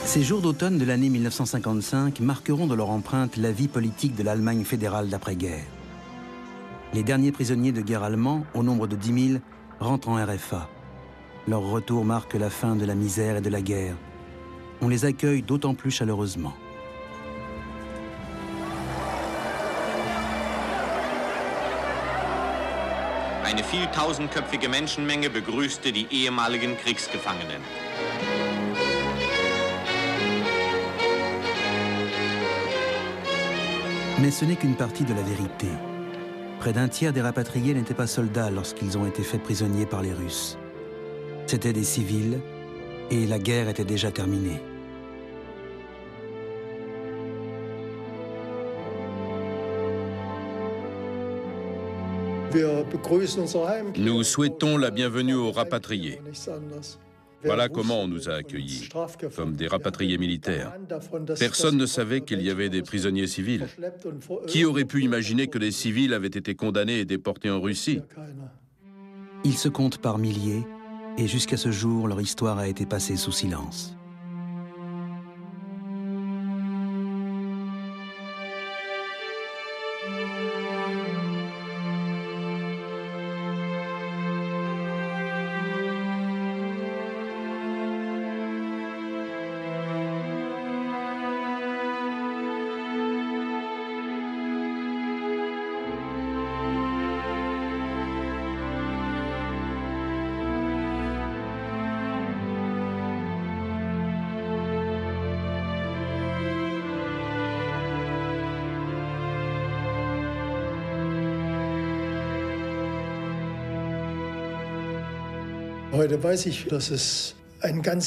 Ces jours d'automne de l'année 1955 marqueront de leur empreinte la vie politique de l'Allemagne fédérale d'après-guerre. Les derniers prisonniers de guerre allemands, au nombre de 10 000, rentrent en RFA. Leur retour marque la fin de la misère et de la guerre. On les accueille d'autant plus chaleureusement. Eine vieltausendköpfige Menschenmenge begrüßte die ehemaligen Kriegsgefangenen. Mais ce n'est qu'une partie de la vérité. Près d'un tiers des rapatriés n'étaient pas soldats lorsqu'ils ont été faits prisonniers par les Russes. C'étaient des civils et la guerre était déjà terminée. Nous souhaitons la bienvenue aux rapatriés. Voilà comment on nous a accueillis, comme des rapatriés militaires. Personne ne savait qu'il y avait des prisonniers civils. Qui aurait pu imaginer que des civils avaient été condamnés et déportés en Russie? Ils se comptent par milliers, et jusqu'à ce jour, leur histoire a été passée sous silence.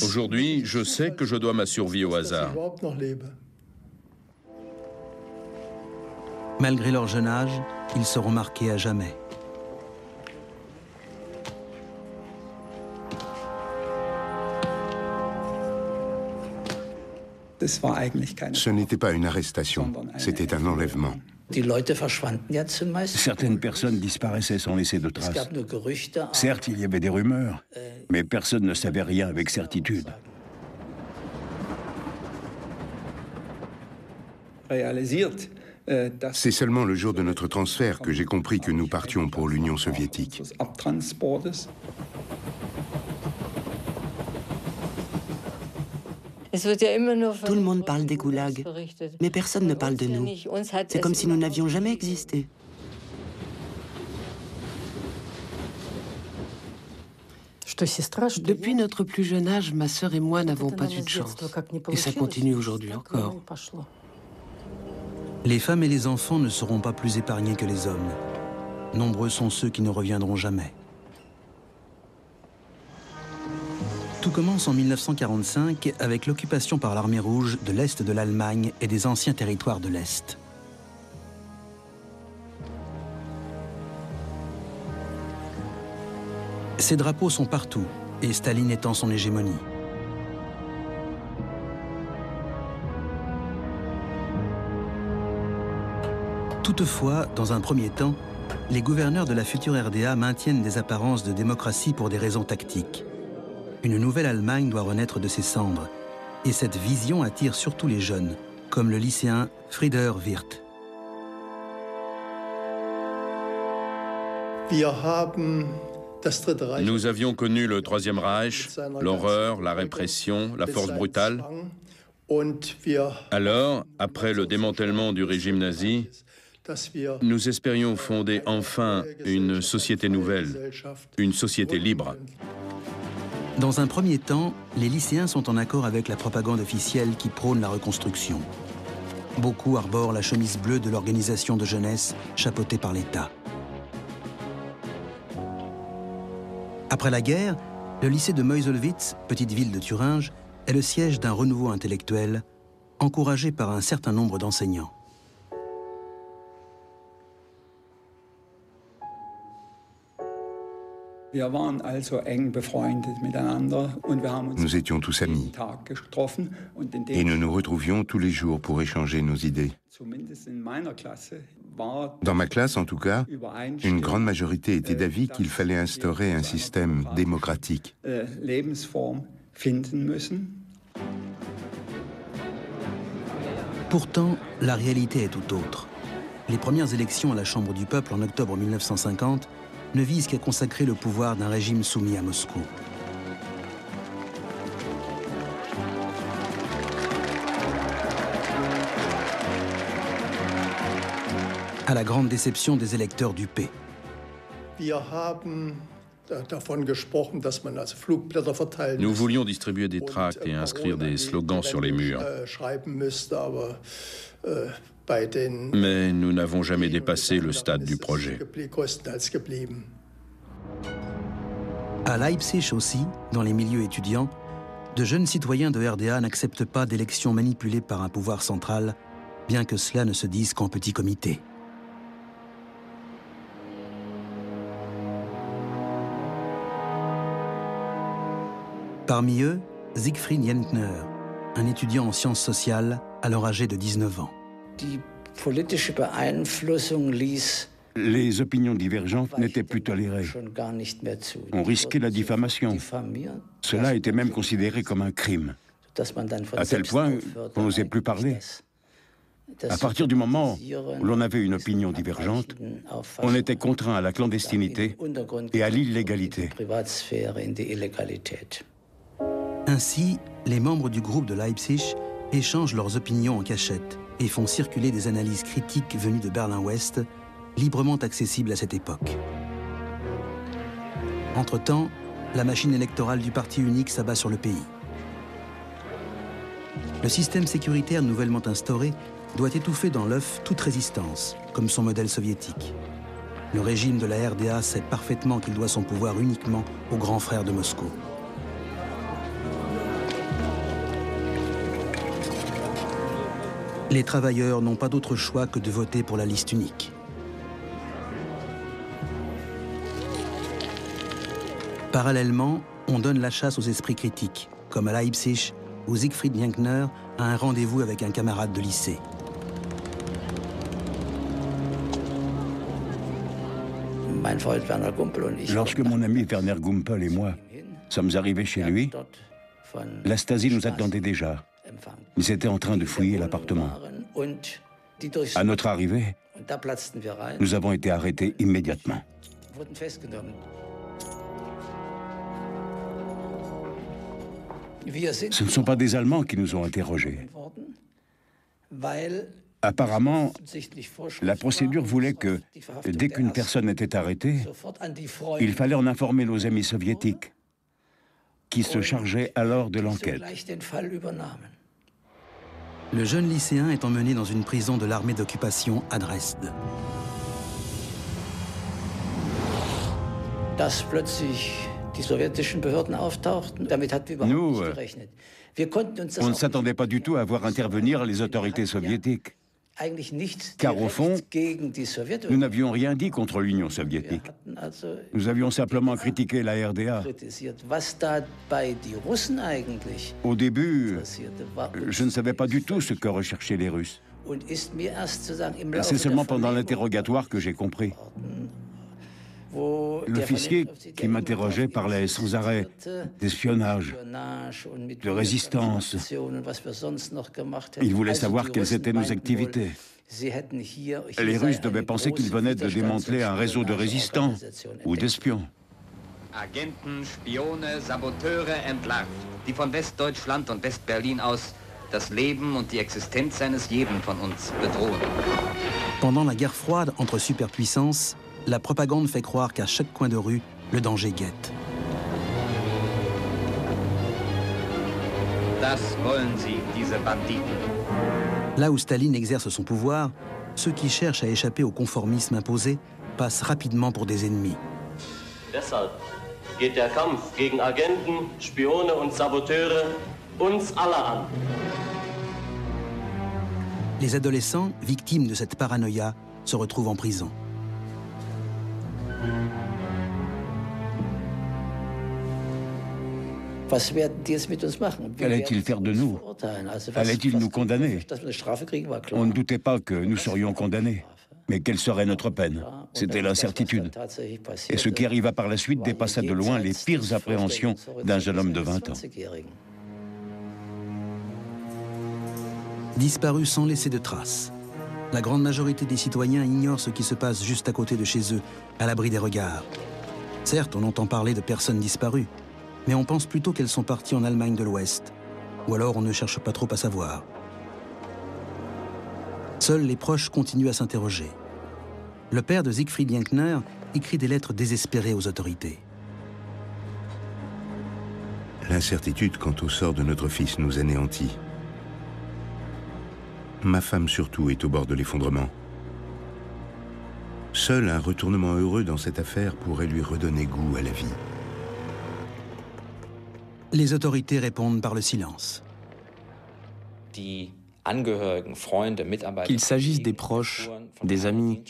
Aujourd'hui, je sais que je dois ma survie au hasard. Malgré leur jeune âge, ils seront marqués à jamais. Ce n'était pas une arrestation, c'était un enlèvement. Certaines personnes disparaissaient sans laisser de traces. Certes, il y avait des rumeurs, mais personne ne savait rien avec certitude. C'est seulement le jour de notre transfert que j'ai compris que nous partions pour l'Union soviétique. Tout le monde parle des goulags, mais personne ne parle de nous. C'est comme si nous n'avions jamais existé. Depuis notre plus jeune âge, ma sœur et moi n'avons pas eu de chance. Et ça continue aujourd'hui encore. Les femmes et les enfants ne seront pas plus épargnés que les hommes. Nombreux sont ceux qui ne reviendront jamais. Tout commence en 1945 avec l'occupation par l'armée rouge de l'Est de l'Allemagne et des anciens territoires de l'Est. Ces drapeaux sont partout, et Staline étend son hégémonie. Toutefois, dans un premier temps, les gouverneurs de la future RDA maintiennent des apparences de démocratie pour des raisons tactiques. Une nouvelle Allemagne doit renaître de ses cendres, et cette vision attire surtout les jeunes, comme le lycéen Frieder Wirth. Nous avions connu le Troisième Reich, l'horreur, la répression, la force brutale. Alors, après le démantèlement du régime nazi, nous espérions fonder enfin une société nouvelle, une société libre. Dans un premier temps, les lycéens sont en accord avec la propagande officielle qui prône la reconstruction. Beaucoup arborent la chemise bleue de l'organisation de jeunesse chapeautée par l'État. Après la guerre, le lycée de Meuselwitz, petite ville de Thuringe, est le siège d'un renouveau intellectuel, encouragé par un certain nombre d'enseignants. Nous étions tous amis et nous nous retrouvions tous les jours pour échanger nos idées. Dans ma classe, en tout cas, une grande majorité était d'avis qu'il fallait instaurer un système démocratique. Pourtant, la réalité est tout autre. Les premières élections à la Chambre du peuple en octobre 1950 ne visent qu'à consacrer le pouvoir d'un régime soumis à Moscou. À la grande déception des électeurs du P. Nous voulions distribuer des tracts et inscrire des slogans sur les murs. Mais nous n'avons jamais dépassé le stade du projet. À Leipzig aussi, dans les milieux étudiants, de jeunes citoyens de RDA n'acceptent pas d'élections manipulées par un pouvoir central, bien que cela ne se dise qu'en petit comité. Parmi eux, Siegfried Jentner, un étudiant en sciences sociales, alors âgé de 19 ans. Les opinions divergentes n'étaient plus tolérées. On risquait la diffamation. Cela était même considéré comme un crime, à tel point qu'on n'osait plus parler. À partir du moment où l'on avait une opinion divergente, on était contraint à la clandestinité et à l'illégalité. Ainsi, les membres du groupe de Leipzig échangent leurs opinions en cachette et font circuler des analyses critiques venues de Berlin-Ouest, librement accessibles à cette époque. Entre-temps, la machine électorale du parti unique s'abat sur le pays. Le système sécuritaire nouvellement instauré doit étouffer dans l'œuf toute résistance, comme son modèle soviétique. Le régime de la RDA sait parfaitement qu'il doit son pouvoir uniquement aux grands frères de Moscou. Les travailleurs n'ont pas d'autre choix que de voter pour la liste unique. Parallèlement, on donne la chasse aux esprits critiques, comme à Leipzig, où Siegfried Jentner a un rendez-vous avec un camarade de lycée. Lorsque mon ami Werner Gumpel et moi sommes arrivés chez lui, la Stasi nous attendait déjà. Ils étaient en train de fouiller l'appartement. À notre arrivée, nous avons été arrêtés immédiatement. Ce ne sont pas des Allemands qui nous ont interrogés. Apparemment, la procédure voulait que, dès qu'une personne était arrêtée, il fallait en informer nos amis soviétiques, qui se chargeaient alors de l'enquête. Le jeune lycéen est emmené dans une prison de l'armée d'occupation à Dresde. Nous, on ne s'attendait pas du tout à voir intervenir les autorités soviétiques. Car au fond, nous n'avions rien dit contre l'Union soviétique. Nous avions simplement critiqué la RDA. Au début, je ne savais pas du tout ce que recherchaient les Russes. C'est seulement pendant l'interrogatoire que j'ai compris. L'officier qui m'interrogeait parlait sans arrêt d'espionnage, de résistance. Il voulait savoir quelles étaient nos activités. Les Russes devaient penser qu'ils venaient de démanteler un réseau de résistants ou d'espions. Agenten, Spione, Saboteure entlarvt, die von Westdeutschland und Westberlin aus das Leben und die Existenz seines jeden von uns bedrohen. Pendant la guerre froide entre superpuissances, la propagande fait croire qu'à chaque coin de rue, le danger guette. Das wollen sie, diese Banditen. Là où Staline exerce son pouvoir, ceux qui cherchent à échapper au conformisme imposé passent rapidement pour des ennemis. Deshalb geht der Kampf gegen Agenten, Spione und Saboteure uns alle an. Les adolescents, victimes de cette paranoïa, se retrouvent en prison. Qu'allait-il faire de nous? Allait-il nous condamner? On ne doutait pas que nous serions condamnés. Mais quelle serait notre peine? C'était l'incertitude. Et ce qui arriva par la suite dépassa de loin les pires appréhensions d'un jeune homme de 20 ans. disparus sans laisser de traces. La grande majorité des citoyens ignorent ce qui se passe juste à côté de chez eux, à l'abri des regards. Certes, on entend parler de personnes disparues, mais on pense plutôt qu'elles sont parties en Allemagne de l'Ouest. Ou alors on ne cherche pas trop à savoir. Seuls les proches continuent à s'interroger. Le père de Siegfried Jenkner écrit des lettres désespérées aux autorités. L'incertitude quant au sort de notre fils nous anéantit. Ma femme surtout est au bord de l'effondrement. Seul un retournement heureux dans cette affaire pourrait lui redonner goût à la vie. Les autorités répondent par le silence. Qu'il s'agisse des proches, des amis,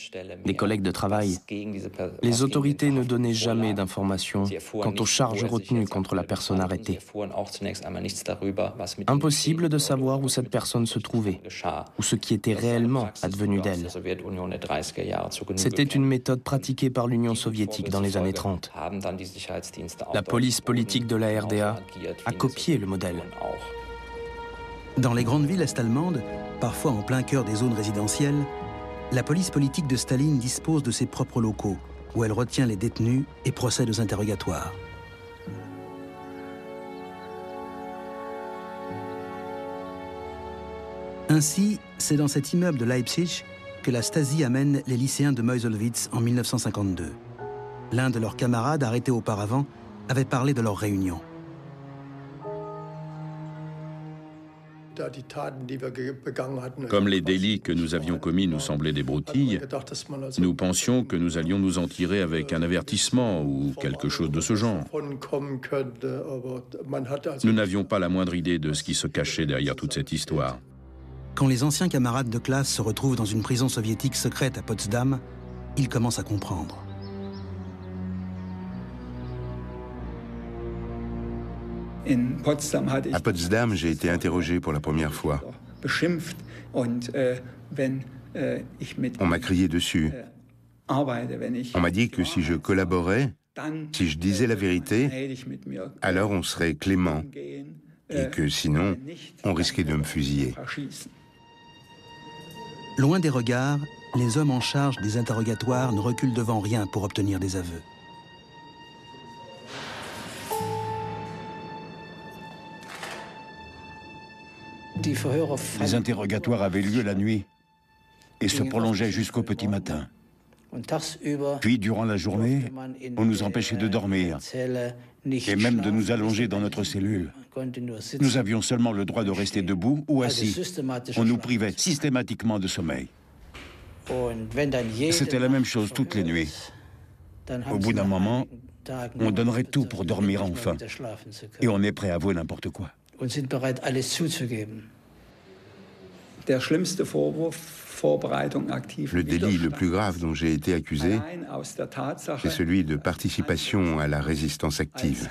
des collègues de travail, les autorités ne donnaient jamais d'informations quant aux charges retenues contre la personne arrêtée. Impossible de savoir où cette personne se trouvait, ou ce qui était réellement advenu d'elle. C'était une méthode pratiquée par l'Union soviétique dans les années 30. La police politique de la RDA a copié le modèle. Dans les grandes villes est-allemandes, parfois en plein cœur des zones résidentielles, la police politique de Staline dispose de ses propres locaux, où elle retient les détenus et procède aux interrogatoires. Ainsi, c'est dans cet immeuble de Leipzig que la Stasi amène les lycéens de Meuselwitz en 1952. L'un de leurs camarades, arrêté auparavant, avait parlé de leur réunion. Comme les délits que nous avions commis nous semblaient des broutilles, nous pensions que nous allions nous en tirer avec un avertissement ou quelque chose de ce genre. Nous n'avions pas la moindre idée de ce qui se cachait derrière toute cette histoire. Quand les anciens camarades de classe se retrouvent dans une prison soviétique secrète à Potsdam, ils commencent à comprendre. À Potsdam, j'ai été interrogé pour la première fois. On m'a crié dessus. On m'a dit que si je collaborais, si je disais la vérité, alors on serait clément, et que sinon, on risquait de me fusiller. Loin des regards, les hommes en charge des interrogatoires ne reculent devant rien pour obtenir des aveux. Les interrogatoires avaient lieu la nuit et se prolongeaient jusqu'au petit matin. Puis, durant la journée, on nous empêchait de dormir et même de nous allonger dans notre cellule. Nous avions seulement le droit de rester debout ou assis. On nous privait systématiquement de sommeil. C'était la même chose toutes les nuits. Au bout d'un moment, on donnerait tout pour dormir enfin. Et on est prêt à avouer n'importe quoi. Le délit le plus grave dont j'ai été accusé, c'est celui de participation à la résistance active.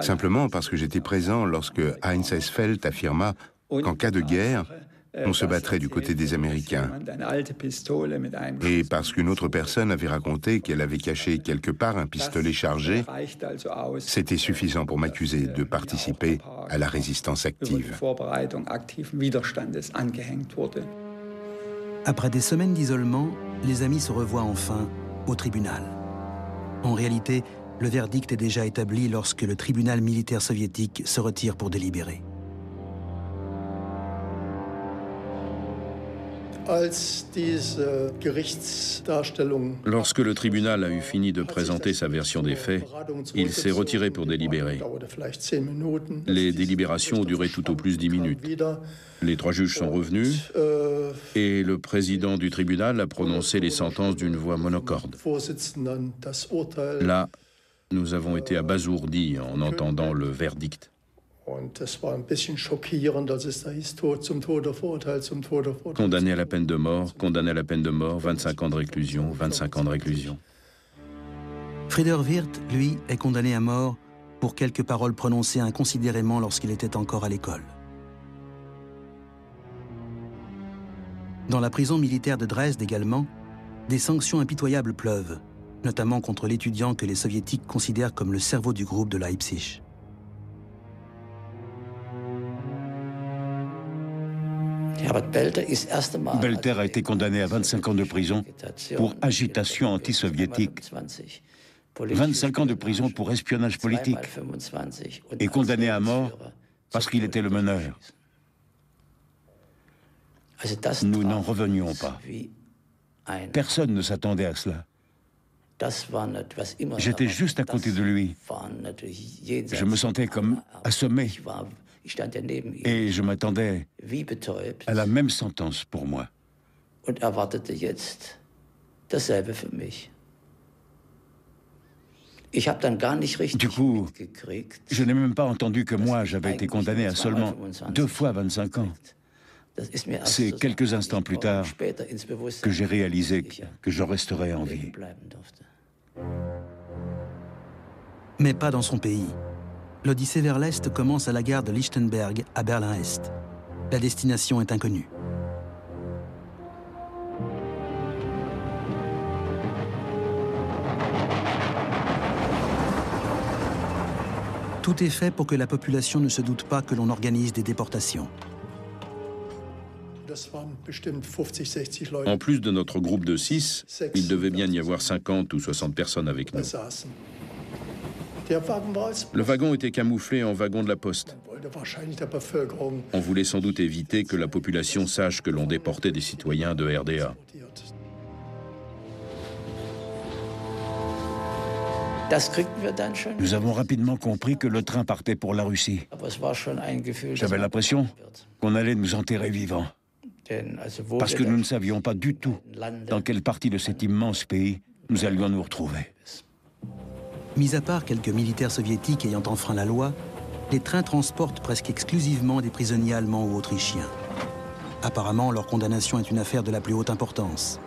Simplement parce que j'étais présent lorsque Heinz Eisfeld affirma qu'en cas de guerre, on se battrait du côté des Américains. Et parce qu'une autre personne avait raconté qu'elle avait caché quelque part un pistolet chargé, c'était suffisant pour m'accuser de participer à la résistance active. Après des semaines d'isolement, les amis se revoient enfin au tribunal. En réalité, le verdict est déjà établi lorsque le tribunal militaire soviétique se retire pour délibérer. Lorsque le tribunal a eu fini de présenter sa version des faits, il s'est retiré pour délibérer. Les délibérations ont duré tout au plus 10 minutes. Les 3 juges sont revenus et le président du tribunal a prononcé les sentences d'une voix monocorde. Là, nous avons été abasourdis en entendant le verdict. Condamné à la peine de mort, condamné à la peine de mort, 25 ans de réclusion, 25 ans de réclusion. Frieder Wirth, lui, est condamné à mort pour quelques paroles prononcées inconsidérément lorsqu'il était encore à l'école. Dans la prison militaire de Dresde également, des sanctions impitoyables pleuvent, notamment contre l'étudiant que les soviétiques considèrent comme le cerveau du groupe de Leipzig. Belter a été condamné à 25 ans de prison pour agitation anti-soviétique, 25 ans de prison pour espionnage politique et condamné à mort parce qu'il était le meneur. Nous n'en revenions pas. Personne ne s'attendait à cela. J'étais juste à côté de lui. Je me sentais comme assommé. Et je m'attendais à la même sentence pour moi. Du coup, je n'ai même pas entendu que moi, j'avais été condamné à seulement 2 fois 25 ans. C'est quelques instants plus tard que j'ai réalisé que je resterais en vie. Mais pas dans son pays. L'odyssée vers l'Est commence à la gare de Lichtenberg, à Berlin-Est. La destination est inconnue. Tout est fait pour que la population ne se doute pas que l'on organise des déportations. En plus de notre groupe de 6, il devait bien y avoir 50 ou 60 personnes avec nous. Le wagon était camouflé en wagon de la poste. On voulait sans doute éviter que la population sache que l'on déportait des citoyens de RDA. Nous avons rapidement compris que le train partait pour la Russie. J'avais l'impression qu'on allait nous enterrer vivants. Parce que nous ne savions pas du tout dans quelle partie de cet immense pays nous allions nous retrouver. Mis à part quelques militaires soviétiques ayant enfreint la loi, les trains transportent presque exclusivement des prisonniers allemands ou autrichiens. Apparemment, leur condamnation est une affaire de la plus haute importance.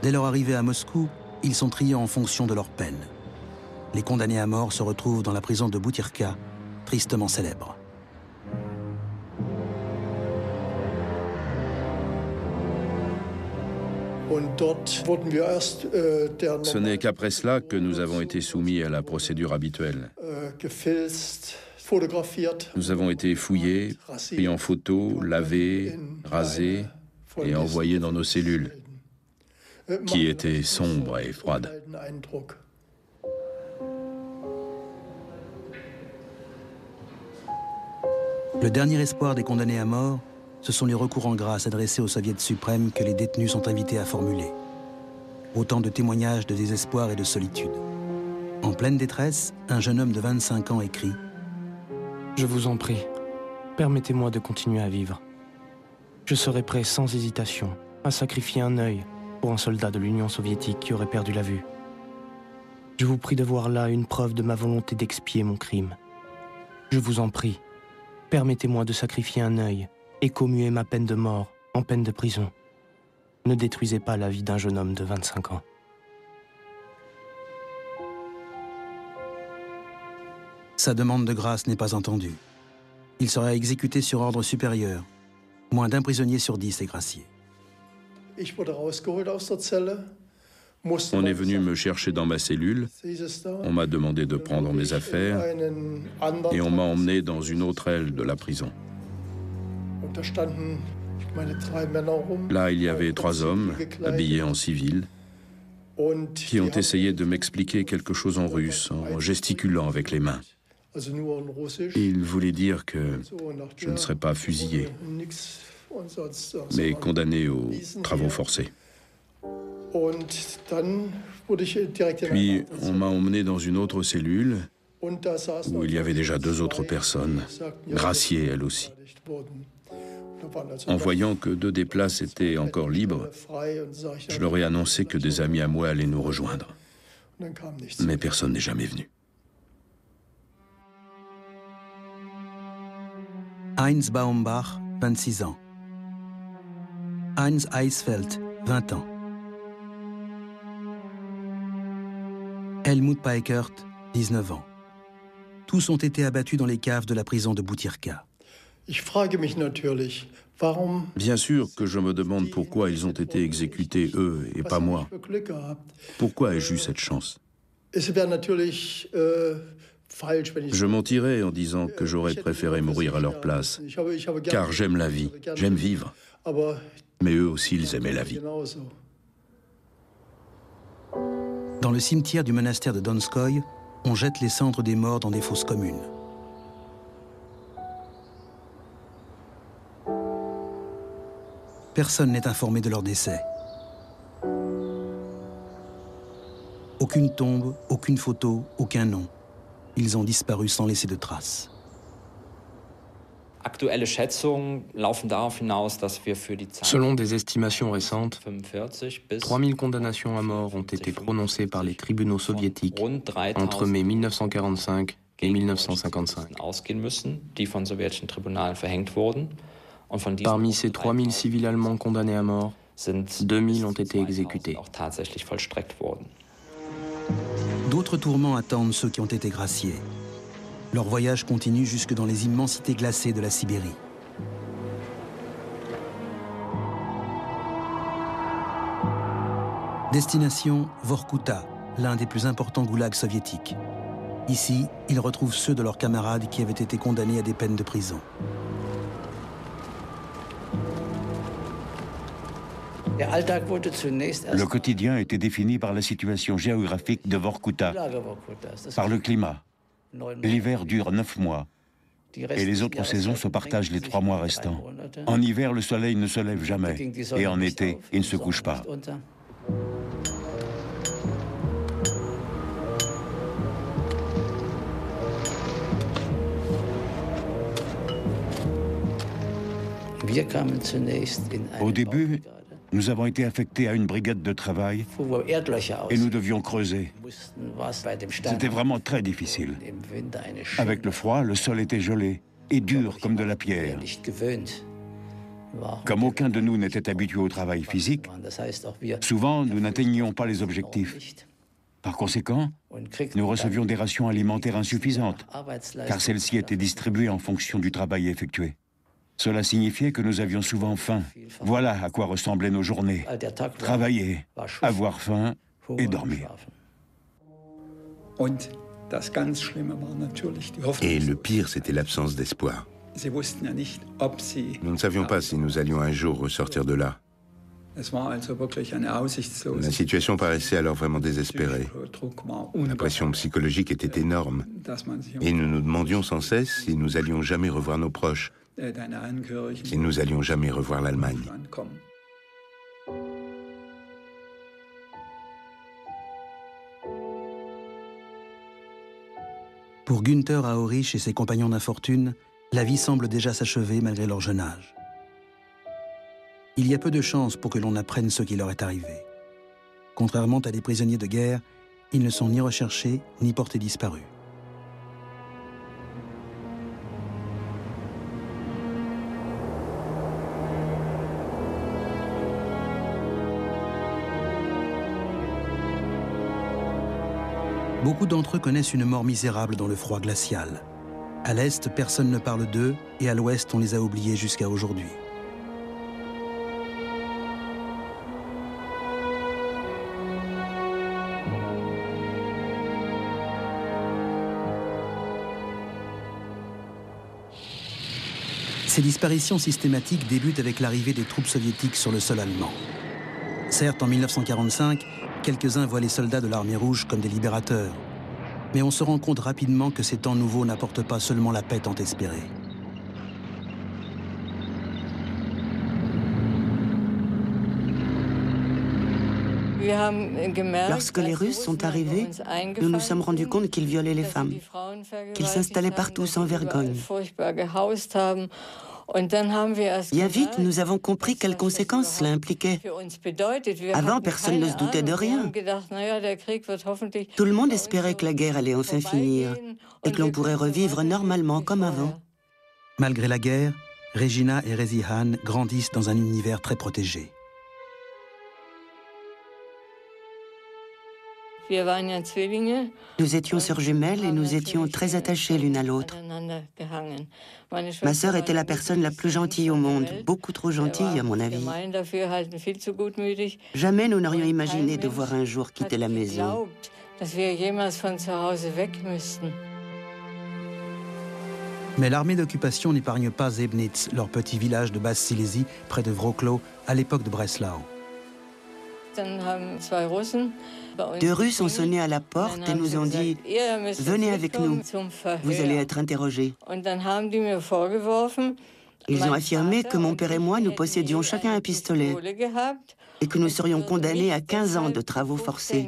Dès leur arrivée à Moscou, ils sont triés en fonction de leur peine. Les condamnés à mort se retrouvent dans la prison de Butyrka, tristement célèbre. Ce n'est qu'après cela que nous avons été soumis à la procédure habituelle. Nous avons été fouillés, pris en photo, lavés, rasés et envoyés dans nos cellules, qui étaient sombres et froides. Le dernier espoir des condamnés à mort, ce sont les recours en grâce adressés au Soviet suprême que les détenus sont invités à formuler. Autant de témoignages de désespoir et de solitude. En pleine détresse, un jeune homme de 25 ans écrit « Je vous en prie, permettez-moi de continuer à vivre. Je serai prêt sans hésitation à sacrifier un œil pour un soldat de l'Union soviétique qui aurait perdu la vue. Je vous prie de voir là une preuve de ma volonté d'expier mon crime. Je vous en prie, permettez-moi de sacrifier un œil et commuer ma peine de mort en peine de prison. Ne détruisez pas la vie d'un jeune homme de 25 ans. » Sa demande de grâce n'est pas entendue. Il sera exécuté sur ordre supérieur. Moins d'un prisonnier sur 10 est gracié. On est venu me chercher dans ma cellule, on m'a demandé de prendre mes affaires et on m'a emmené dans une autre aile de la prison. Là, il y avait 3 hommes, habillés en civil, qui ont essayé de m'expliquer quelque chose en russe, en gesticulant avec les mains. Ils voulaient dire que je ne serais pas fusillé, mais condamné aux travaux forcés. Puis, on m'a emmené dans une autre cellule, où il y avait déjà 2 autres personnes, graciées elles aussi. En voyant que 2 des places étaient encore libres, je leur ai annoncé que des amis à moi allaient nous rejoindre. Mais personne n'est jamais venu. Heinz Baumbach, 26 ans. Heinz Eisfeld, 20 ans. Helmut Peikert, 19 ans. Tous ont été abattus dans les caves de la prison de Butyrka. Bien sûr que je me demande pourquoi ils ont été exécutés, eux, et pas moi. Pourquoi ai-je eu cette chance? Je mentirais en disant que j'aurais préféré mourir à leur place, car j'aime la vie, j'aime vivre. Mais eux aussi, ils aimaient la vie. Dans le cimetière du monastère de Donskoy, on jette les cendres des morts dans des fosses communes. Personne n'est informé de leur décès. Aucune tombe, aucune photo, aucun nom. Ils ont disparu sans laisser de traces. Selon des estimations récentes, 3000 condamnations à mort ont été prononcées par les tribunaux soviétiques entre mai 1945 et 1955. Parmi ces 3000 civils allemands condamnés à mort, 2000 ont été exécutés. D'autres tourments attendent ceux qui ont été graciés. Leur voyage continue jusque dans les immensités glacées de la Sibérie. Destination Vorkuta, l'un des plus importants goulags soviétiques. Ici, ils retrouvent ceux de leurs camarades qui avaient été condamnés à des peines de prison. Le quotidien était défini par la situation géographique de Vorkuta, par le climat. L'hiver dure 9 mois et les autres saisons se partagent les 3 mois restants. En hiver, le soleil ne se lève jamais et en été, il ne se couche pas. Au début, nous avons été affectés à une brigade de travail et nous devions creuser. C'était vraiment très difficile. Avec le froid, le sol était gelé et dur comme de la pierre. Comme aucun de nous n'était habitué au travail physique, souvent nous n'atteignions pas les objectifs. Par conséquent, nous recevions des rations alimentaires insuffisantes, car celles-ci étaient distribuées en fonction du travail effectué. Cela signifiait que nous avions souvent faim. Voilà à quoi ressemblaient nos journées. Travailler, avoir faim et dormir. Et le pire, c'était l'absence d'espoir. Nous ne savions pas si nous allions un jour ressortir de là. La situation paraissait alors vraiment désespérée. La pression psychologique était énorme. Et nous nous demandions sans cesse si nous allions jamais revoir nos proches, si nous allions jamais revoir l'Allemagne. Pour Günther Aurich et ses compagnons d'infortune, la vie semble déjà s'achever malgré leur jeune âge. Il y a peu de chances pour que l'on apprenne ce qui leur est arrivé. Contrairement à des prisonniers de guerre, ils ne sont ni recherchés ni portés disparus. Beaucoup d'entre eux connaissent une mort misérable dans le froid glacial. À l'Est, personne ne parle d'eux, et à l'Ouest, on les a oubliés jusqu'à aujourd'hui. Ces disparitions systématiques débutent avec l'arrivée des troupes soviétiques sur le sol allemand. Certes, en 1945, quelques-uns voient les soldats de l'Armée rouge comme des libérateurs. Mais on se rend compte rapidement que ces temps nouveaux n'apportent pas seulement la paix tant espérée. Lorsque les Russes sont arrivés, nous nous sommes rendus compte qu'ils violaient les femmes, qu'ils s'installaient partout sans vergogne. Bien vite, nous avons compris quelles conséquences cela impliquait. Avant, personne ne se doutait de rien. Tout le monde espérait que la guerre allait enfin finir et que l'on pourrait revivre normalement comme avant. Malgré la guerre, Regina et Rezi-Han grandissent dans un univers très protégé. Nous étions sœurs jumelles et nous étions très attachées l'une à l'autre. Ma sœur était la personne la plus gentille au monde, beaucoup trop gentille à mon avis. Jamais nous n'aurions imaginé devoir un jour quitter la maison. Mais l'armée d'occupation n'épargne pas Sebnitz, leur petit village de Basse-Silésie, près de Wrocław, à l'époque de Breslau. Deux Russes ont sonné à la porte et nous ont dit « Venez avec nous, vous allez être interrogés ». Ils ont affirmé que mon père et moi, nous possédions chacun un pistolet et que nous serions condamnés à 15 ans de travaux forcés.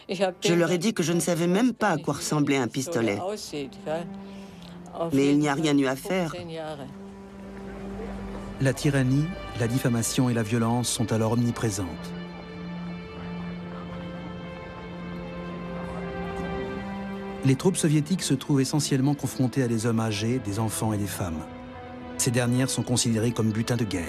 Je leur ai dit que je ne savais même pas à quoi ressemblait un pistolet. Mais il n'y a rien eu à faire. La tyrannie, la diffamation et la violence sont alors omniprésentes. Les troupes soviétiques se trouvent essentiellement confrontées à des hommes âgés, des enfants et des femmes. Ces dernières sont considérées comme butin de guerre.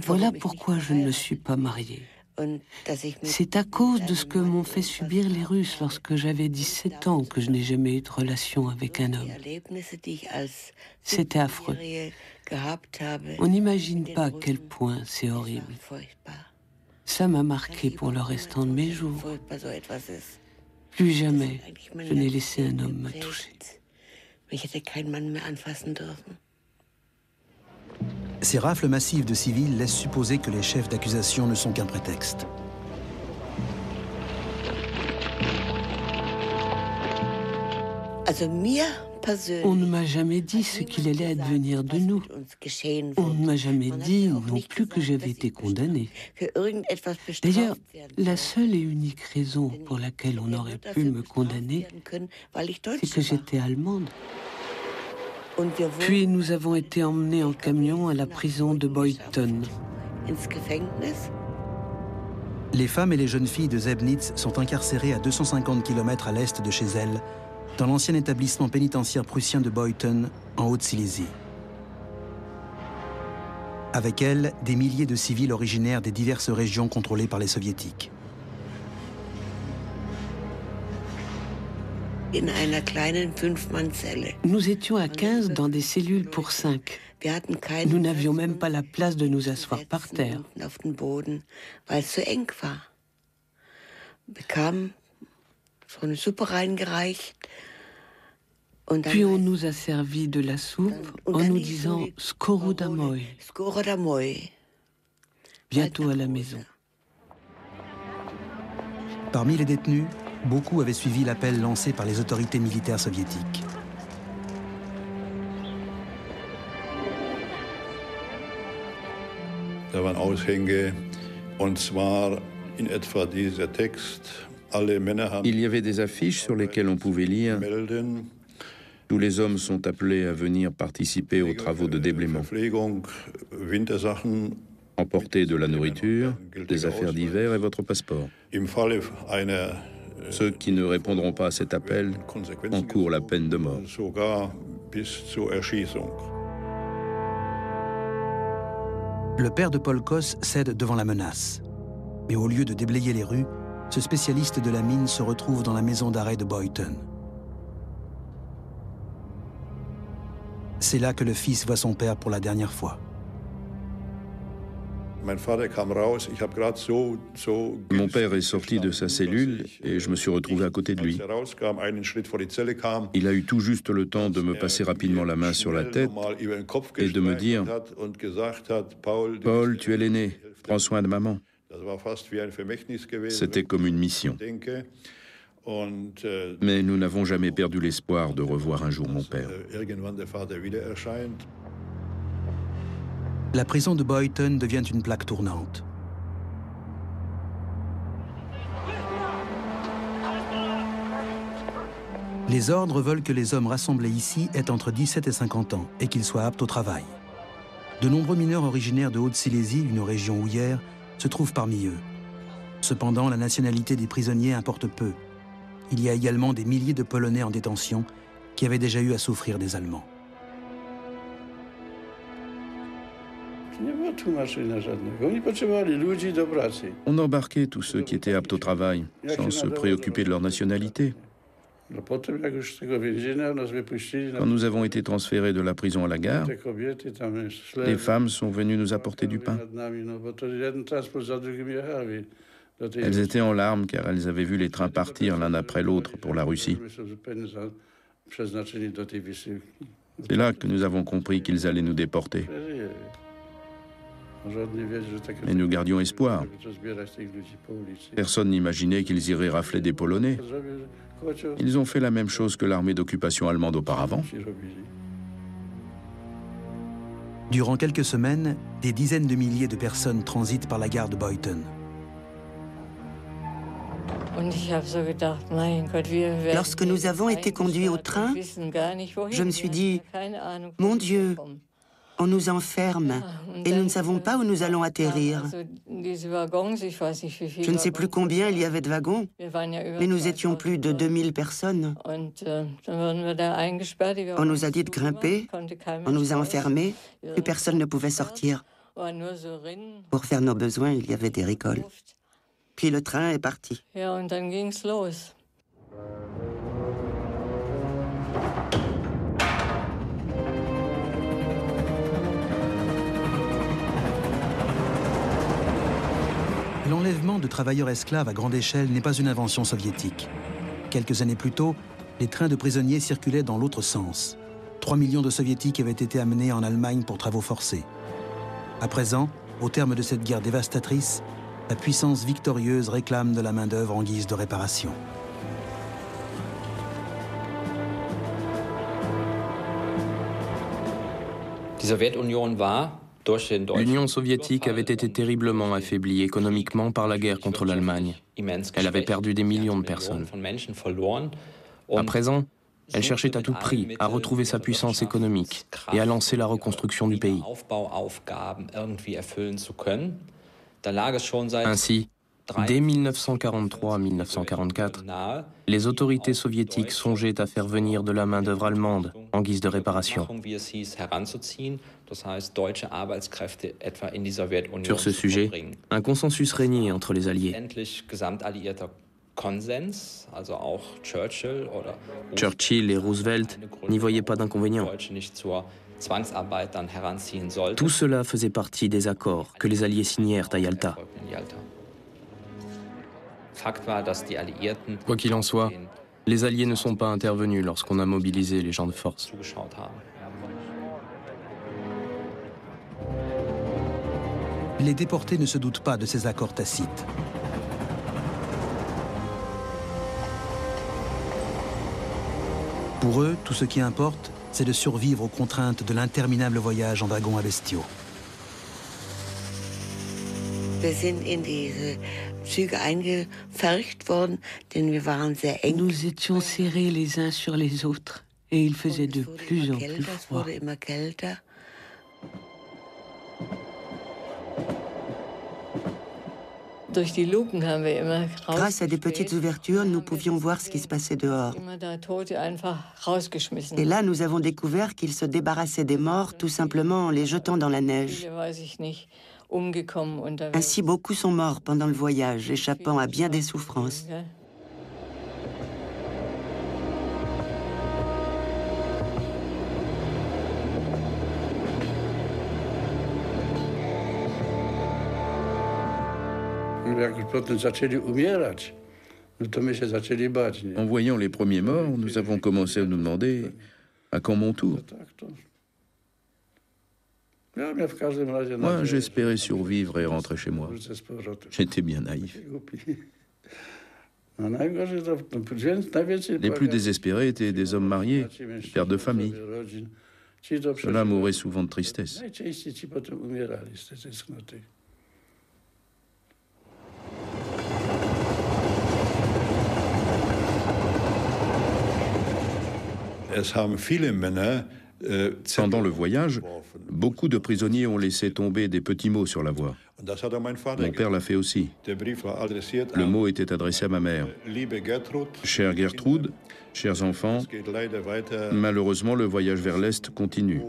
Voilà pourquoi je ne me suis pas mariée. C'est à cause de ce que m'ont fait subir les Russes lorsque j'avais 17 ans que je n'ai jamais eu de relation avec un homme. C'était affreux. On n'imagine pas à quel point c'est horrible. Ça m'a marqué pour le restant de mes jours. Plus jamais je n'ai laissé un homme me toucher. Ces rafles massives de civils laissent supposer que les chefs d'accusation ne sont qu'un prétexte. On ne m'a jamais dit ce qu'il allait advenir de nous. On ne m'a jamais dit non plus que j'avais été condamnée. D'ailleurs, la seule et unique raison pour laquelle on aurait pu me condamner, c'est que j'étais allemande. Puis nous avons été emmenés en camion à la prison de Beuthen. Les femmes et les jeunes filles de Sebnitz sont incarcérées à 250 km à l'est de chez elles, dans l'ancien établissement pénitentiaire prussien de Beuthen, en Haute-Silésie. Avec elles, des milliers de civils originaires des diverses régions contrôlées par les soviétiques. Nous étions à 15 dans des cellules pour 5. Nous n'avions même pas la place de nous asseoir par terre. Puis on nous a servi de la soupe en nous disant « Skoro domoj », bientôt à la maison. Parmi les détenus, beaucoup avaient suivi l'appel lancé par les autorités militaires soviétiques. Il y avait des affiches sur lesquelles on pouvait lire « Tous les hommes sont appelés à venir participer aux travaux de déblaiement. Emportez de la nourriture, des affaires d'hiver et votre passeport. Ceux qui ne répondront pas à cet appel encourent la peine de mort. » Le père de Paul Koss cède devant la menace. Mais au lieu de déblayer les rues, ce spécialiste de la mine se retrouve dans la maison d'arrêt de Beuthen. C'est là que le fils voit son père pour la dernière fois. Mon père est sorti de sa cellule et je me suis retrouvé à côté de lui. Il a eu tout juste le temps de me passer rapidement la main sur la tête et de me dire « Paul, tu es l'aîné, prends soin de maman ». C'était comme une mission. Mais nous n'avons jamais perdu l'espoir de revoir un jour mon père. La prison de Beuthen devient une plaque tournante. Les ordres veulent que les hommes rassemblés ici aient entre 17 et 50 ans et qu'ils soient aptes au travail. De nombreux mineurs originaires de Haute-Silésie, une région houillère, se trouvent parmi eux. Cependant, la nationalité des prisonniers importe peu. Il y a également des milliers de Polonais en détention qui avaient déjà eu à souffrir des Allemands. On embarquait tous ceux qui étaient aptes au travail, sans se préoccuper de leur nationalité. Quand nous avons été transférés de la prison à la gare, les femmes sont venues nous apporter du pain. Elles étaient en larmes car elles avaient vu les trains partir l'un après l'autre pour la Russie. C'est là que nous avons compris qu'ils allaient nous déporter. Mais nous gardions espoir. Personne n'imaginait qu'ils iraient rafler des Polonais. Ils ont fait la même chose que l'armée d'occupation allemande auparavant. Durant quelques semaines, des dizaines de milliers de personnes transitent par la gare de Beuthen. Lorsque nous avons été conduits au train, je me suis dit, mon Dieu, on nous enferme et nous ne savons pas où nous allons atterrir. Je ne sais plus combien il y avait de wagons, mais nous étions plus de 2000 personnes. On nous a dit de grimper, on nous a enfermés, plus personne ne pouvait sortir. Pour faire nos besoins, il y avait des rigoles. Puis le train est parti. L'enlèvement de travailleurs esclaves à grande échelle n'est pas une invention soviétique. Quelques années plus tôt, les trains de prisonniers circulaient dans l'autre sens. 3 millions de soviétiques avaient été amenés en Allemagne pour travaux forcés. À présent, au terme de cette guerre dévastatrice, la puissance victorieuse réclame de la main-d'œuvre en guise de réparation. L'Union soviétique avait été terriblement affaiblie économiquement par la guerre contre l'Allemagne. Elle avait perdu des millions de personnes. À présent, elle cherchait à tout prix à retrouver sa puissance économique et à lancer la reconstruction du pays. Ainsi, dès 1943-1944, les autorités soviétiques songeaient à faire venir de la main-d'œuvre allemande en guise de réparation. Sur ce sujet, un consensus régnait entre les Alliés. Churchill et Roosevelt n'y voyaient pas d'inconvénient. Tout cela faisait partie des accords que les Alliés signèrent à Yalta. Quoi qu'il en soit, les Alliés ne sont pas intervenus lorsqu'on a mobilisé les gens de force. Les déportés ne se doutent pas de ces accords tacites. Pour eux, tout ce qui importe, c'est de survivre aux contraintes de l'interminable voyage en wagon à bestiaux. Nous étions serrés les uns sur les autres et il faisait de plus en plus froid. Grâce à des petites ouvertures, nous pouvions voir ce qui se passait dehors. Et là, nous avons découvert qu'ils se débarrassaient des morts tout simplement en les jetant dans la neige. Ainsi, beaucoup sont morts pendant le voyage, échappant à bien des souffrances. En voyant les premiers morts, nous avons commencé à nous demander à quand mon tour. Moi, j'espérais survivre et rentrer chez moi. J'étais bien naïf. Les plus désespérés étaient des hommes mariés, pères de famille. Cela mourait souvent de tristesse. Pendant le voyage, beaucoup de prisonniers ont laissé tomber des petits mots sur la voie. Mon père l'a fait aussi. Le mot était adressé à ma mère. Chère Gertrude, chers enfants, malheureusement, le voyage vers l'Est continue.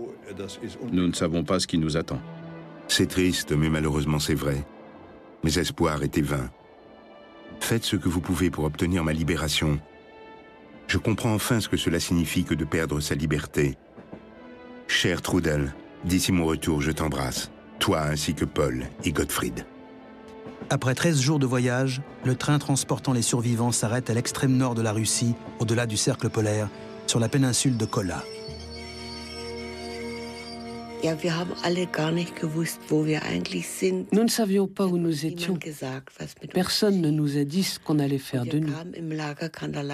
Nous ne savons pas ce qui nous attend. C'est triste, mais malheureusement c'est vrai. Mes espoirs étaient vains. Faites ce que vous pouvez pour obtenir ma libération. Je comprends enfin ce que cela signifie que de perdre sa liberté. Cher Trudel, d'ici mon retour, je t'embrasse. Toi ainsi que Paul et Gottfried. Après 13 jours de voyage, le train transportant les survivants s'arrête à l'extrême nord de la Russie, au-delà du cercle polaire, sur la péninsule de Kola. Nous ne savions pas où nous étions. Personne ne nous a dit ce qu'on allait faire de nous.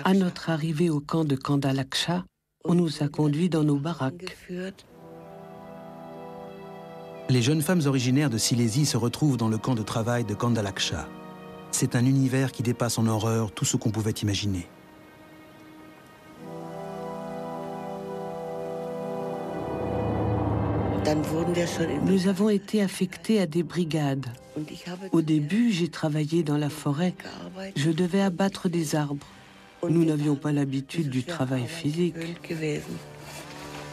À notre arrivée au camp de Kandalaksha, on nous a conduits dans nos baraques. Les jeunes femmes originaires de Silésie se retrouvent dans le camp de travail de Kandalaksha. C'est un univers qui dépasse en horreur tout ce qu'on pouvait imaginer. Nous avons été affectés à des brigades. Au début, j'ai travaillé dans la forêt. Je devais abattre des arbres. Nous n'avions pas l'habitude du travail physique.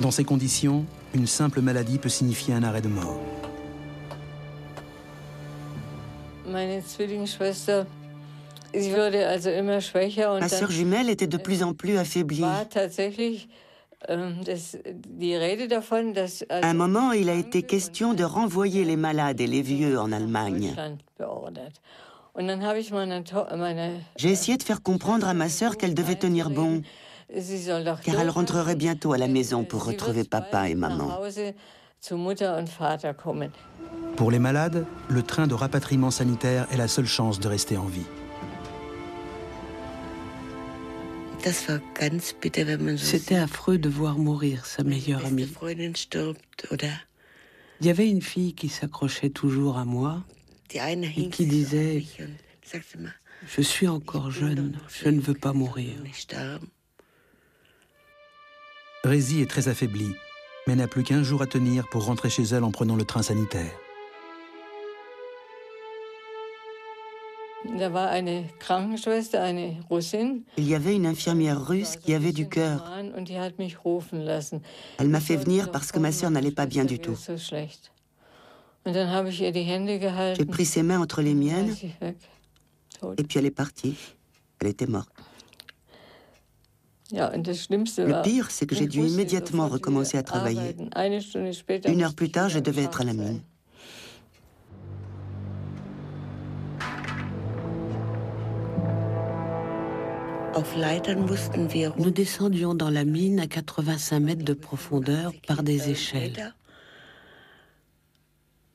Dans ces conditions, une simple maladie peut signifier un arrêt de mort. Ma sœur jumelle était de plus en plus affaiblie. À un moment, il a été question de renvoyer les malades et les vieux en Allemagne. J'ai essayé de faire comprendre à ma sœur qu'elle devait tenir bon, car elle rentrerait bientôt à la maison pour retrouver papa et maman. Pour les malades, le train de rapatriement sanitaire est la seule chance de rester en vie. C'était affreux de voir mourir sa meilleure amie. Il y avait une fille qui s'accrochait toujours à moi et qui disait « Je suis encore jeune, je ne veux pas mourir ». Rézi est très affaiblie, mais n'a plus qu'1 jour à tenir pour rentrer chez elle en prenant le train sanitaire. Il y avait une infirmière russe qui avait du cœur. Elle m'a fait venir parce que ma sœur n'allait pas bien du tout. J'ai pris ses mains entre les miennes et puis elle est partie. Elle était morte. Le pire, c'est que j'ai dû immédiatement recommencer à travailler. 1 heure plus tard, je devais être à la mine. Nous descendions dans la mine à 85 mètres de profondeur par des échelles.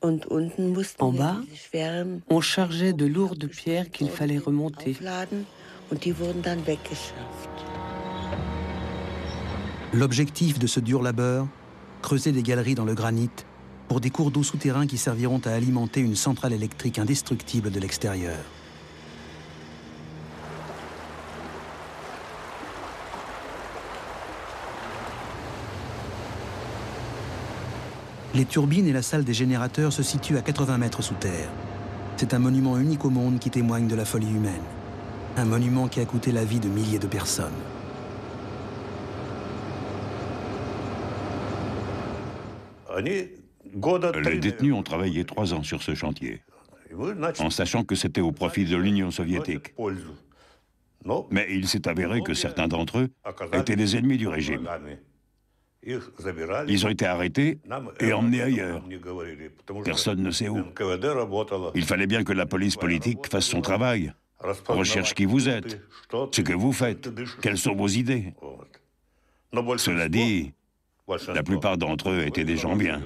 En bas, on chargeait de lourdes pierres qu'il fallait remonter. L'objectif de ce dur labeur, creuser des galeries dans le granit pour des cours d'eau souterrains qui serviront à alimenter une centrale électrique indestructible de l'extérieur. Les turbines et la salle des générateurs se situent à 80 mètres sous terre. C'est un monument unique au monde qui témoigne de la folie humaine. Un monument qui a coûté la vie de milliers de personnes. Les détenus ont travaillé 3 ans sur ce chantier, en sachant que c'était au profit de l'Union soviétique. Mais il s'est avéré que certains d'entre eux étaient des ennemis du régime. Ils ont été arrêtés et emmenés ailleurs. Personne ne sait où. Il fallait bien que la police politique fasse son travail. Recherche qui vous êtes, ce que vous faites, quelles sont vos idées. Cela dit, la plupart d'entre eux étaient des gens bien.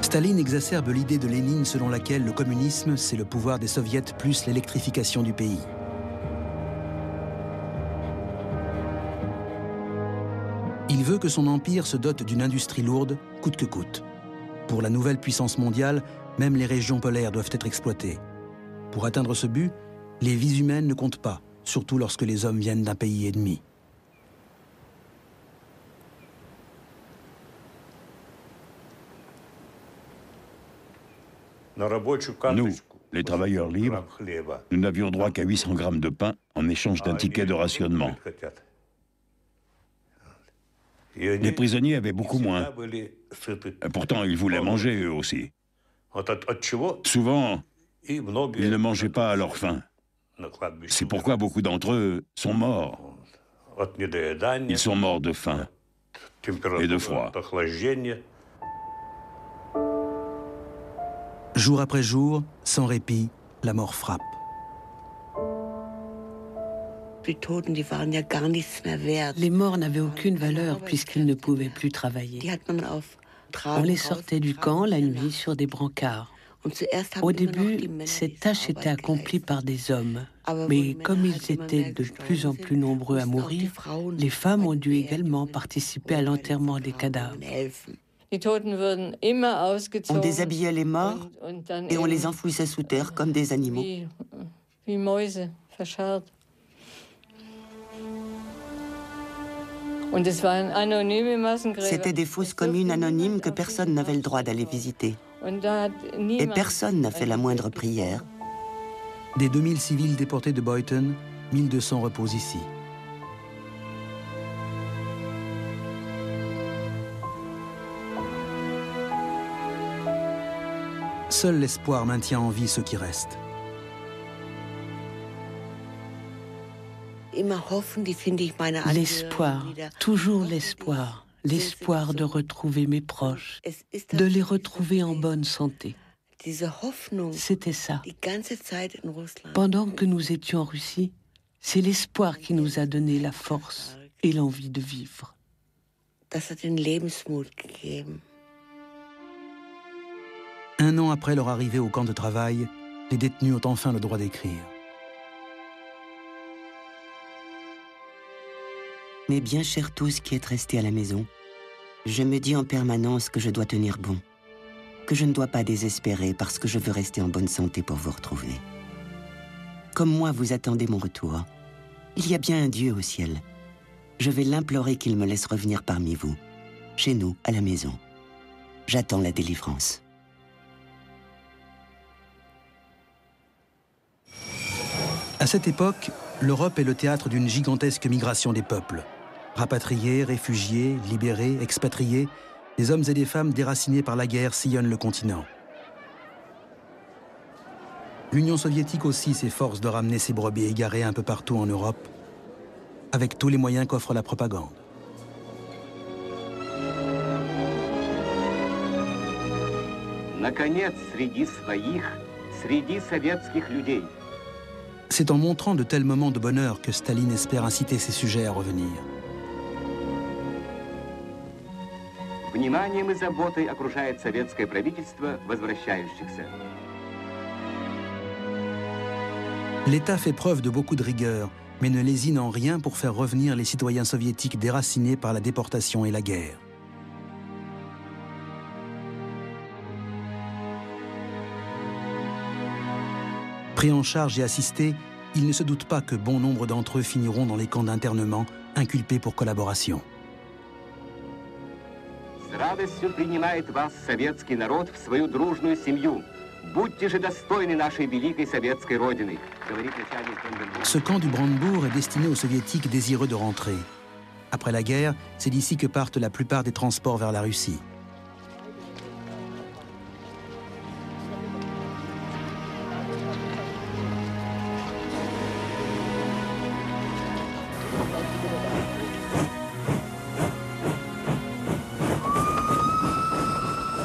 Staline exacerbe l'idée de Lénine selon laquelle le communisme, c'est le pouvoir des soviets plus l'électrification du pays. Il veut que son empire se dote d'une industrie lourde, coûte que coûte. Pour la nouvelle puissance mondiale, même les régions polaires doivent être exploitées. Pour atteindre ce but, les vies humaines ne comptent pas, surtout lorsque les hommes viennent d'un pays ennemi. Nous, les travailleurs libres, nous n'avions droit qu'à 800 grammes de pain en échange d'un ticket de rationnement. Les prisonniers avaient beaucoup moins. Pourtant, ils voulaient manger eux aussi. Souvent, ils ne mangeaient pas à leur faim. C'est pourquoi beaucoup d'entre eux sont morts. Ils sont morts de faim et de froid. Jour après jour, sans répit, la mort frappe. Les morts n'avaient aucune valeur puisqu'ils ne pouvaient plus travailler. On les sortait du camp la nuit sur des brancards. Au début, cette tâche était accomplie par des hommes. Mais comme ils étaient de plus en plus nombreux à mourir, les femmes ont dû également participer à l'enterrement des cadavres. On déshabillait les morts et on les enfouissait sous terre comme des animaux. C'était des fosses communes anonymes que personne n'avait le droit d'aller visiter. Et personne n'a fait la moindre prière. Des 2000 civils déportés de Boyton, 1200 reposent ici. Seul l'espoir maintient en vie ceux qui restent. L'espoir, toujours l'espoir. L'espoir de retrouver mes proches, de les retrouver en bonne santé. C'était ça. Pendant que nous étions en Russie, c'est l'espoir qui nous a donné la force et l'envie de vivre. Un an après leur arrivée au camp de travail, les détenus ont enfin le droit d'écrire. Mes bien chers tous qui êtes restés à la maison, je me dis en permanence que je dois tenir bon, que je ne dois pas désespérer parce que je veux rester en bonne santé pour vous retrouver. Comme moi, vous attendez mon retour. Il y a bien un Dieu au ciel. Je vais l'implorer qu'il me laisse revenir parmi vous, chez nous, à la maison. J'attends la délivrance. À cette époque, l'Europe est le théâtre d'une gigantesque migration des peuples. Rapatriés, réfugiés, libérés, expatriés, des hommes et des femmes déracinés par la guerre sillonnent le continent. L'Union soviétique aussi s'efforce de ramener ses brebis égarées un peu partout en Europe, avec tous les moyens qu'offre la propagande. C'est en montrant de tels moments de bonheur que Staline espère inciter ses sujets à revenir. Вниманием и заботой окружает советское правительство возвращающихся. L'État fait preuve de beaucoup de rigueur, mais ne lésine en rien pour faire revenir les citoyens soviétiques déracinés par la déportation et la guerre. Pris en charge et assistés, il ne se doute pas que bon nombre d'entre eux finiront dans les camps d'internement, inculpés pour collaboration. С радостью принимает вас советский народ в свою дружную семью. Будьте же достойны нашей великой советской родины, говорит начальник Бранденбурга. Ce camp du Brandebourg est destiné aux soviétiques désireux de rentrer. Après la guerre, c'est d'ici que partent la plupart des transports vers la Russie.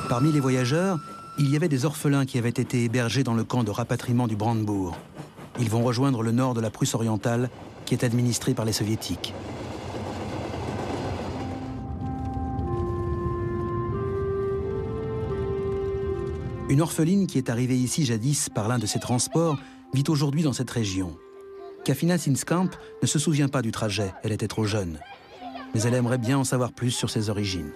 Parmi les voyageurs, il y avait des orphelins qui avaient été hébergés dans le camp de rapatriement du Brandebourg. Ils vont rejoindre le nord de la Prusse orientale, qui est administré par les soviétiques. Une orpheline qui est arrivée ici jadis par l'un de ces transports vit aujourd'hui dans cette région. Kafina Sinskamp ne se souvient pas du trajet, elle était trop jeune. Mais elle aimerait bien en savoir plus sur ses origines.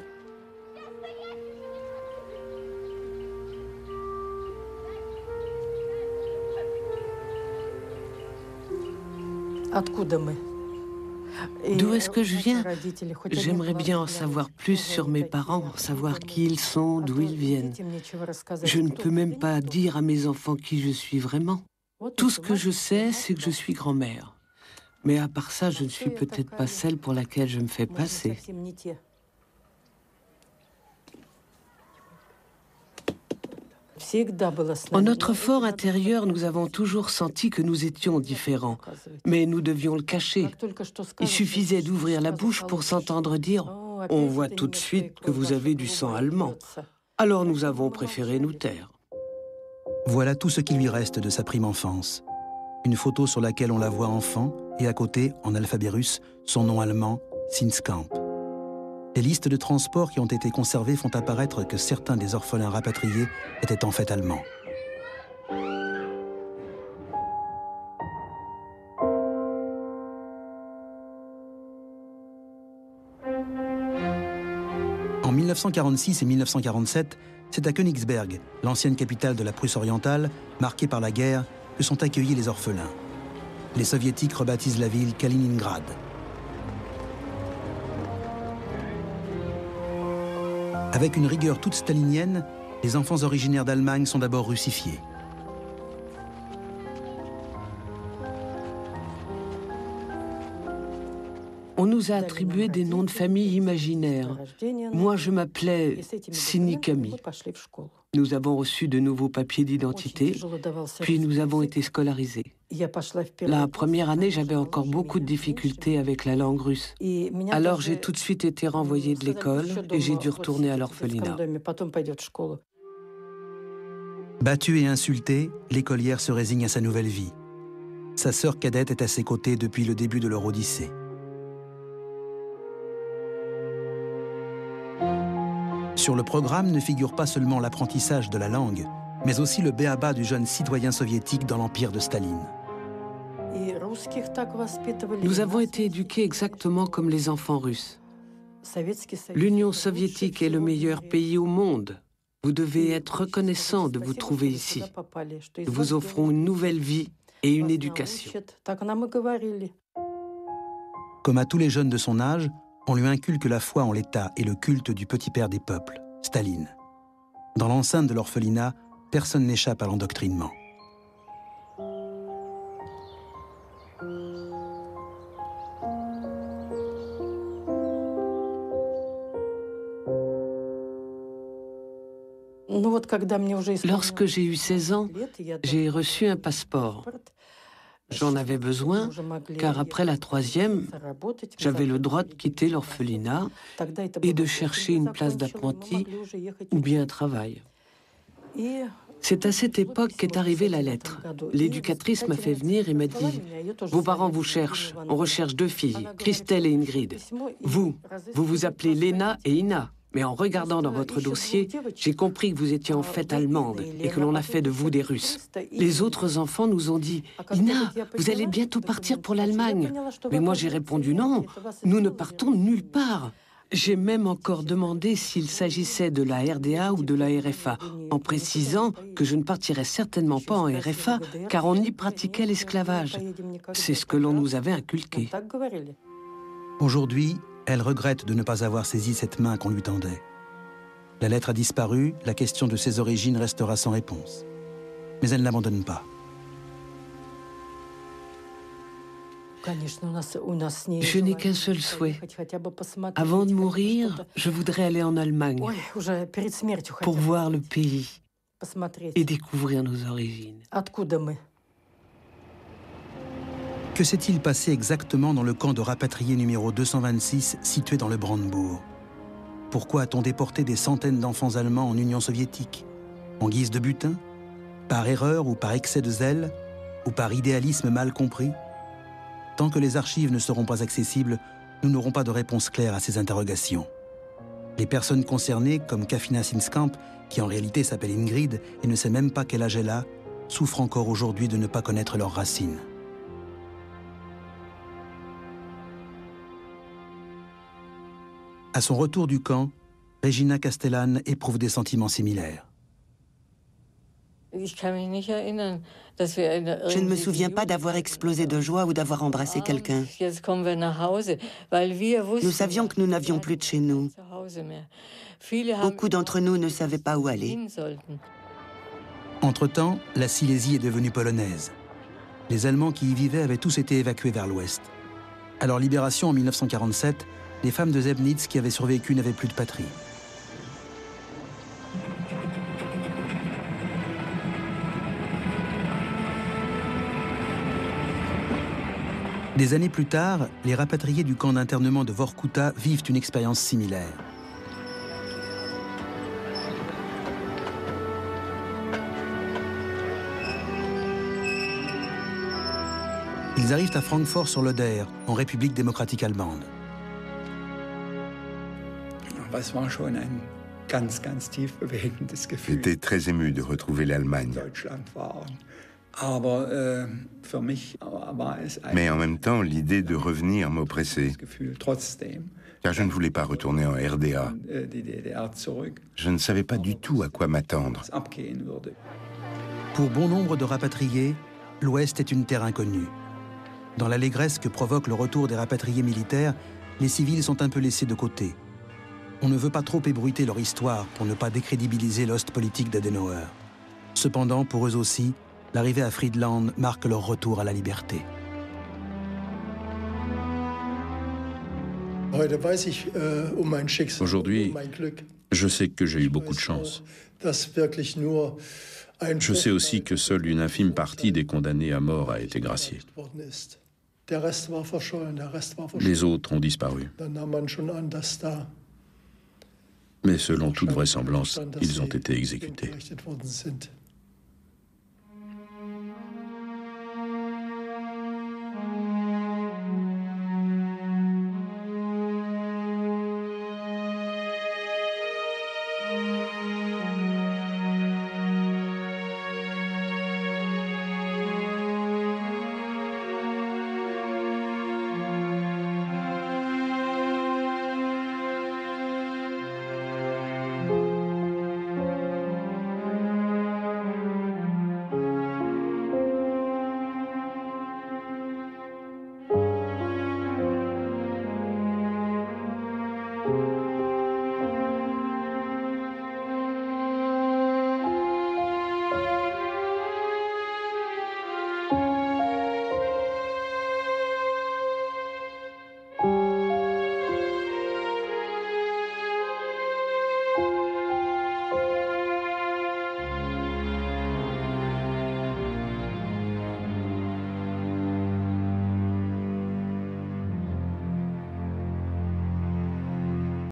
D'où est-ce que je viens? J'aimerais bien en savoir plus sur mes parents, savoir qui ils sont, d'où ils viennent. Je ne peux même pas dire à mes enfants qui je suis vraiment. Tout ce que je sais, c'est que je suis grand-mère. Mais à part ça, je ne suis peut-être pas celle pour laquelle je me fais passer. En notre fort intérieur, nous avons toujours senti que nous étions différents, mais nous devions le cacher. Il suffisait d'ouvrir la bouche pour s'entendre dire « On voit tout de suite que vous avez du sang allemand ». Alors nous avons préféré nous taire. Voilà tout ce qui lui reste de sa prime enfance. Une photo sur laquelle on la voit enfant, et à côté, en alphabet russe, son nom allemand, Sinskamp. Les listes de transport qui ont été conservées font apparaître que certains des orphelins rapatriés étaient en fait allemands. En 1946 et 1947, c'est à Königsberg, l'ancienne capitale de la Prusse orientale, marquée par la guerre, que sont accueillis les orphelins. Les soviétiques rebaptisent la ville Kaliningrad. Avec une rigueur toute stalinienne, les enfants originaires d'Allemagne sont d'abord russifiés. On nous a attribué des noms de famille imaginaires. Moi, je m'appelais Sinikami. Nous avons reçu de nouveaux papiers d'identité, puis nous avons été scolarisés. La première année, j'avais encore beaucoup de difficultés avec la langue russe. Alors j'ai tout de suite été renvoyée de l'école et j'ai dû retourner à l'orphelinat. Battue et insultée, l'écolière se résigne à sa nouvelle vie. Sa sœur cadette est à ses côtés depuis le début de leur odyssée. Sur le programme ne figure pas seulement l'apprentissage de la langue, mais aussi le b.a.-ba du jeune citoyen soviétique dans l'empire de Staline. Nous avons été éduqués exactement comme les enfants russes. L'Union soviétique est le meilleur pays au monde. Vous devez être reconnaissant de vous trouver ici. Nous vous offrons une nouvelle vie et une éducation. Comme à tous les jeunes de son âge, on lui inculque la foi en l'État et le culte du petit père des peuples, Staline. Dans l'enceinte de l'orphelinat, personne n'échappe à l'endoctrinement. Lorsque j'ai eu 16 ans, j'ai reçu un passeport. J'en avais besoin, car après la troisième, j'avais le droit de quitter l'orphelinat et de chercher une place d'apprenti ou bien un travail. C'est à cette époque qu'est arrivée la lettre. L'éducatrice m'a fait venir et m'a dit « Vos parents vous cherchent, on recherche 2 filles, Christelle et Ingrid. Vous vous appelez Lena et Ina. Mais en regardant dans votre dossier, j'ai compris que vous étiez en fait allemande et que l'on a fait de vous des Russes. Les autres enfants nous ont dit « Ina, vous allez bientôt partir pour l'Allemagne. » Mais moi j'ai répondu « Non, nous ne partons nulle part. » J'ai même encore demandé s'il s'agissait de la RDA ou de la RFA, en précisant que je ne partirais certainement pas en RFA, car on y pratiquait l'esclavage. C'est ce que l'on nous avait inculqué. Aujourd'hui, elle regrette de ne pas avoir saisi cette main qu'on lui tendait. La lettre a disparu, la question de ses origines restera sans réponse. Mais elle n'abandonne pas. Je n'ai qu'un seul souhait. Avant de mourir, je voudrais aller en Allemagne pour voir le pays et découvrir nos origines. Que s'est-il passé exactement dans le camp de rapatriés numéro 226 situé dans le Brandebourg? Pourquoi a-t-on déporté des centaines d'enfants allemands en Union soviétique? En guise de butin? Par erreur ou par excès de zèle? Ou par idéalisme mal compris? Tant que les archives ne seront pas accessibles, nous n'aurons pas de réponse claire à ces interrogations. Les personnes concernées, comme Kafina Sinskamp, qui en réalité s'appelle Ingrid et ne sait même pas quel âge elle a, souffrent encore aujourd'hui de ne pas connaître leurs racines. À son retour du camp, Regina Castellan éprouve des sentiments similaires. Je ne me souviens pas d'avoir explosé de joie ou d'avoir embrassé quelqu'un. Nous savions que nous n'avions plus de chez nous. Beaucoup d'entre nous ne savaient pas où aller. Entre-temps, la Silésie est devenue polonaise. Les Allemands qui y vivaient avaient tous été évacués vers l'ouest. À leur libération en 1947, les femmes de Sebnitz qui avaient survécu n'avaient plus de patrie. Des années plus tard, les rapatriés du camp d'internement de Vorkuta vivent une expérience similaire. Ils arrivent à Francfort sur l'Oder, en République démocratique allemande. J'étais très ému de retrouver l'Allemagne. Mais en même temps, l'idée de revenir m'oppressait, car je ne voulais pas retourner en RDA. Je ne savais pas du tout à quoi m'attendre. Pour bon nombre de rapatriés, l'Ouest est une terre inconnue. Dans l'allégresse que provoque le retour des rapatriés militaires, les civils sont un peu laissés de côté. On ne veut pas trop ébruiter leur histoire pour ne pas décrédibiliser l'Ostpolitik d'Adenauer. Cependant, pour eux aussi, l'arrivée à Friedland marque leur retour à la liberté. Aujourd'hui, je sais que j'ai eu beaucoup de chance. Je sais aussi que seule une infime partie des condamnés à mort a été graciée. Les autres ont disparu. Mais selon toute vraisemblance, ils ont été exécutés.